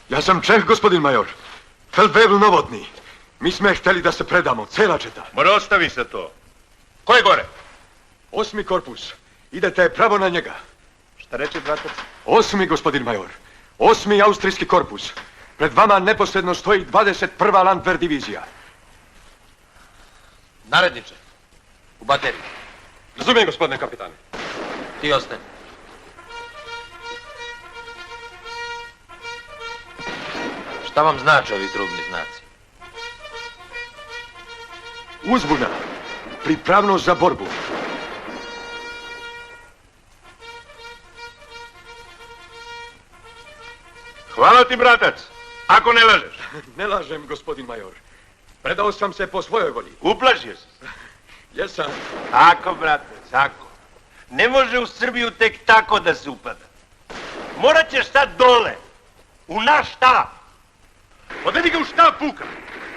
Ja sam Čeh, gospodin major. Feldwebel Novotni. Mi sme hteli da se predamo, cela četa. Mora, ostavi se to. Ko je gore? 8. korpus. Idete pravo na njega. Šta reče, bratac? 8. gospodin major. 8. austrijski korpus. Pred vama neposredno stoji 21. Landwehr divizija. Naredniče, u bateriju. Razumijem, gospodine kapitane. Ti ostani. Šta vam znače ovi trubni znaci? Uzbuna. Pripravnost za borbu. Hvala ti, bratac. Ako ne lažeš. Ne lažem, gospodin major. Predao sam se po svojoj volji. Uplašio si se. Jesam. Tako, brate, tako. Ne može u Srbiju tek tako da se upada. Morat ćeš sad dole, u naš štab. Odvedi ga u štab puka.